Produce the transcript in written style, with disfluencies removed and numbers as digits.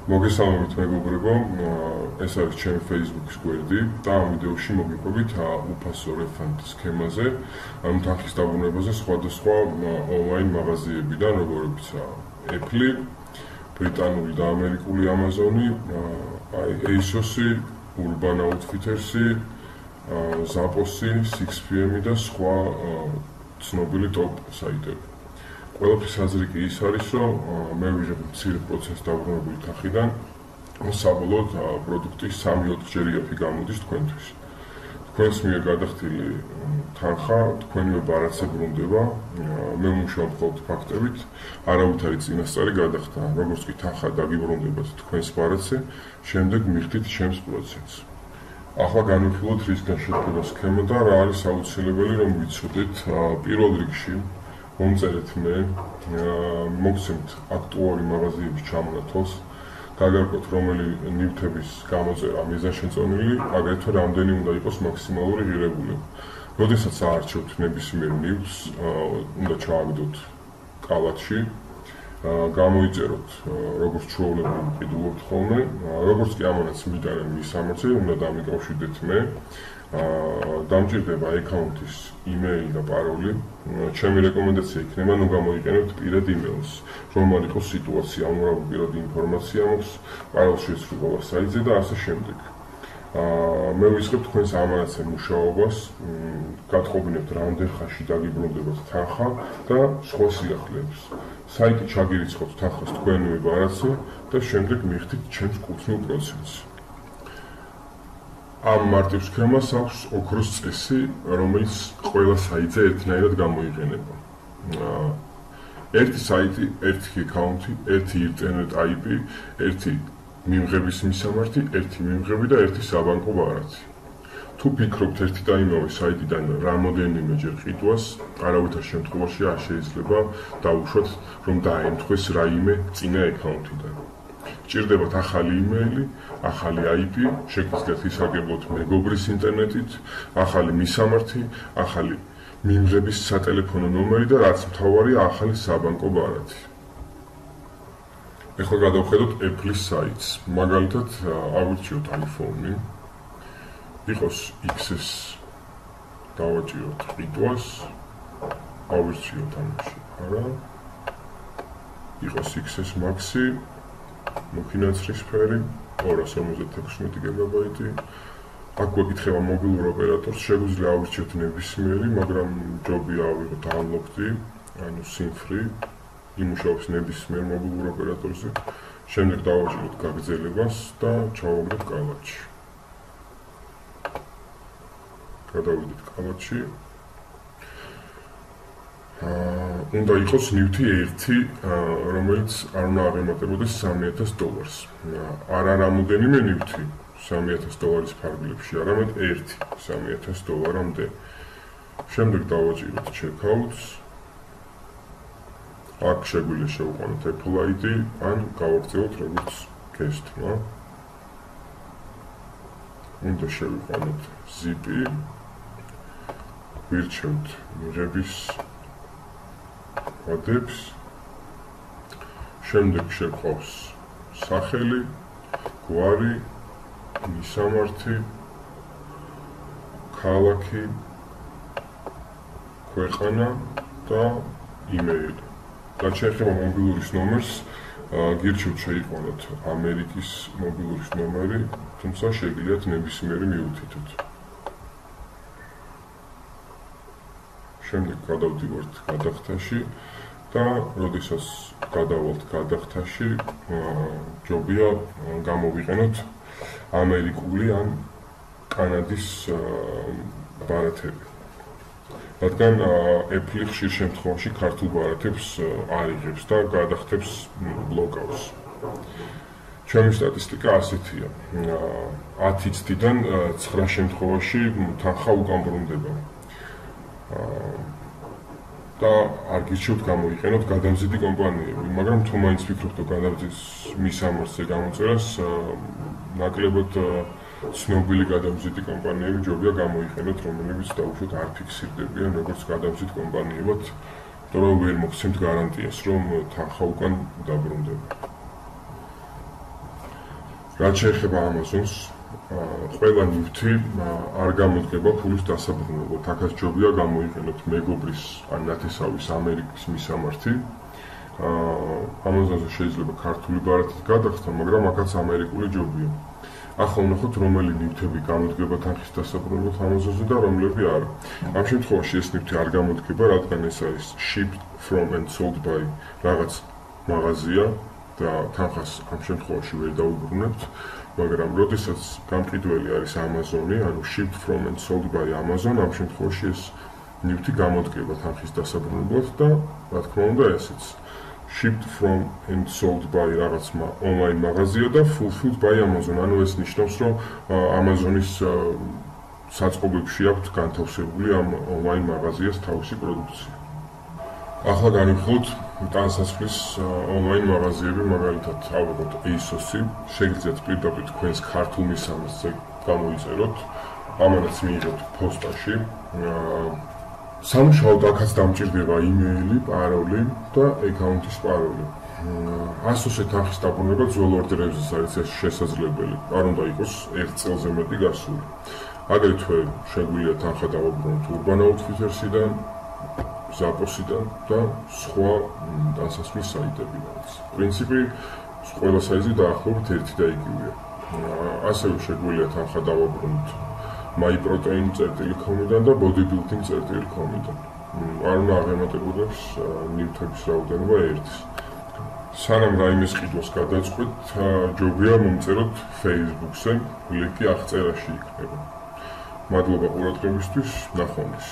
მოგესალმებით მეგობრებო, ეს არის ჩემი Facebook-ის გვერდი და ამ ვიდეოში მოგიყვებით უფასო refund სქემაზე, ამ თანხის დაბრუნებაზე სხვადასხვა ონლაინ მაღაზიებიდან, როგორებიცაა Apple, ბრიტანული და ამერიკული Amazon-ი, Asos-ი, Urban Outfitters-ი, Zappos-ი, 6PM-ი და სხვა ცნობილი ტოპ საიტები. ყველაფრის აზრი კი ის არის, რომ მე ვიღებ მცირე პროცენტს დაბრუნებული თანხიდან, საბოლოოდ პროდუქტი 3-4 ჯერ იაფი გამოდის თქვენთვის. თქვენს მიერ გადახდილი თანხა თქვენივე ბარათზე ბრუნდება, მე ვმუშაობ მხოლოდ ფაქტებით, არავითარი წინასწარი გადახდა, როგორც კი თანხა დაგიბრუნდებათ თქვენს ბარათზე, შემდეგ მიხდით ჩემს პროცენტს. ახლა განვიხილოთ რისგან შედგება სქემა და რა არის აუცილებელი, რომ ვიცოდეთ პირველ რიგში. მომწერეთ მე, მოგცემთ აქტუალური მაღაზიების ჩამონათვალს, გაგარკვეთ რომელი ნივთების გამოწერა მიზანშეწონილი, აგრეთვე რამდენი უნდა იყოს მაქსიმალური ღირებულება. როდესაც აარჩევთ ნებისმიერ ნივთს, უნდა ჩააგდოთ კალათში, გამოიწეროთ როგორც ჩვეულებრივ ვყიდულობთ ხოლმე, როგორც კი ამანაც მიტანენ მის სამართლზე, უნდა დამიკავშირდეთ მე. დამჭირდება აკაუნტის იმეილი და პაროლი. ჩემი რეკომენდაცია იქნება, ნუ გამოიყენებთ პირად იმეილს, რომ არ იყოს სიტუაცია, ამურავი პირადი ინფორმაცია მაქვს, პაროლს შეცვლება საიტზე და ასე შემდეგ. მე ვისხებ თქვენს ამანაცე მუშაობას, გათხოვინებთ რამდენ ხანში დაგიბრუნდებათ თანხა და სხვა სიახლეებს. საიტი ჩაგირიცხოთ თანხას თქვენივე ბარათზე და შემდეგ მიხდით ჩემს კუთვნილ პროცენტს. ამ მარტივ სქემას აქვს ოქროს წესი, რომელიც ყველა საიტზე ერთნაირად გამოიყენება. ერთი საიტი, ერთი აკაუნტი, ერთი ინტერნეტ IP, ერთი მიმღების მისამართი, ერთი მიმღები და ერთი საბანკო ბარათი. თუ ფიქრობთ ერთი და იმავე საიტიდან რამოდენიმეჯერ ყიდვას, არავითარ შემთხვევაში არ შეიძლება დაუშვათ, რომ დაემთხვეს რაიმე წინა აკაუნტიდან. ჭირდებათ ახალი იმეილი, ახალი IP, შეგვიძლიათ ისარგებლოთ მეგობრის ინტერნეტით, ახალი მისამართი, ახალი მიმღების სატელეფონო ნომერი და რაც მთავარია, ახალი საბანკო ბარათი. ეხლა გადავხედოთ Apple-ის საიტს. მაგალითად, ავირჩიოთ iPhone-ი, იყოს XS დავაჭიროთ ყიდვას, ავირჩიოთ ამაში, არა, იყოს XS Max-ი, მოფინანსრისფერი 256 გიგაბაიტი. აქ გვეკითხება მობილურ ოპერატორს, შეგვიძლია ავირჩიოთ ნებისმიერი, მაგრამ ჯობია ავიღოთ unlocked, ანუ SIM-free, იმუშაობს ნებისმიერ მობილურ ოპერატორზე. შემდეგ დავაჭიროთ გაგრძელებას და ჩავაგდოთ კალათში. გადავიდეთ კალათში. უნდა იყოს ნივთი ერთი, რომელიც არ უნდა აღემატებოდეს $3000. არა რამოდენიმე ნივთი $3000 ფარგლებში, არამედ ერთი $3000-მდე. შემდეგ დავაჭიროთ checkout-ს. აქ შეგვიძლია შევყვანოთ Apple ID, ან გავაგრძელოთ როგორც guest-მა. უნდა შევყვანოთ zip-ი. ვირჩევთ მიღების ადებს. შემდეგ შეგვყავს სახელი, გვარი, მისამართი, ქალაქი, ქვეყანა და იმეილი. რაც შეეხება მობილურის ნომერს, გირჩევთ შეიყვანოთ ამერიკის მობილურის ნომერი, თუმცა შეგიძლიათ ნებისმიერი მიუთითოთ. შემდეგ გადავდივართ გადახდაში და როდესაც გადავალთ გადახდაში, ჯობია გამოვიყენოთ ამერიკული ან კანადის ბარათები. რადგან Apple ხშირ შემთხვევაში ქართულ ბარათებს არ იღებს და გადახდებს ბლოკავს. ჩემი სტატისტიკა ასეთია. 10 წლიდან 9 შემთხვევაში თანხა უკან ბრუნდება. და არ გირჩევთ გამოიყენოთ გადამზიდი კომპანიები, მაგრამ თუ მაინც ფიქრობთ გადამზის მისამართზე გამოწერას, ნაკლებად ცნობილი გადამზიდი კომპანიები ჯობია გამოიყენოთ, რომლებიც დაუშვათ არ ფიქსირდებიან როგორც გადამზიდ კომპანიებად, იმიტომ რომ ვერ მოგცემთ გარანტიას, რომ თანხა უკან დაბრუნდება. რაც შეეხება Amazon-ს, ყველა ნივთი არ გამოდგება ფულის დასაბრუნებლად. აქაც ჯობია გამოიყენოთ მეგობრის ან ნათესავის ამერიკის მისამართი. Amazon-ზე შეიძლება ქართული ბარათით გადახსნა, მაგრამ აქაც ამერიკული ჯობია. ახლა ვნახოთ, რომელი ნივთები გამოდგება თანხის დასაბრუნებლად Amazon-ზე და რომლები არა. ამ შემთხვევაში ეს ნივთი არ გამოდგება, რადგან ეს არის shipped from and sold by რაღაც მაღაზია და თანხას ამ შემთხვევაში ვერ დავუბრუნებთ, მაგრამ როდესაც გამყიდველი არის Amazon-ი, ანუ shipped from and sold by Amazon, ამ შემთხვევაში ეს ნივთი გამოდგება თანხის დასაბრუნებლად და რა თქმა უნდა ესეც shipped from and sold by რაღაც online მაღაზია და fulfilled by Amazon. ანუ ეს ნიშნავს, რომ Amazon-ის საწყობებში აქვს განთავსებული ამ online მაღაზიას თავისი პროდუქცია. ახლა განვიხილოთ ტანსაცმლის online მაღაზიები, მაგალითად, ავიღოთ Asos-ი, შეგიძლიათ პირდაპირ თქვენს ქართულ მისამართზე გამოიწეროთ, ამანაც მიიღებთ ფოსტაში. სამუშაოდ აქაც დამჭირდება იმეილი, პაროლი და აკაუნტის პაროლი. Asos-ე თანხის დაბრუნება ძველ ორდერებზეც არის შესაძლებელი, არ უნდა იყოს 1 წელზე მეტი გასული. აგრეთვე შეგვიძლია თანხა დავაბრუნოთ Urban Outfitters-იდან, Zappos-იდან და სხვა ტანსაცმლის საიტებიდანაც. პრინციპი ყველა საიტზე დაახლოებით ერთი და იგივეა. ასევე შეგვიძლია თანხა დავაბრუნოთ myprotein.com-დან და bodybuilding.com-დან. არ უნდა აღემატებოდეს ნივთების რაოდენობა ერთის. სანამ რაიმეს ყიდვას გადაწყვეტ, ჯობია მომწეროთ Facebook-ზე, ლინკი აღწერაში იქნება. მადლობა ყურადღებისთვის, ნახვამდის.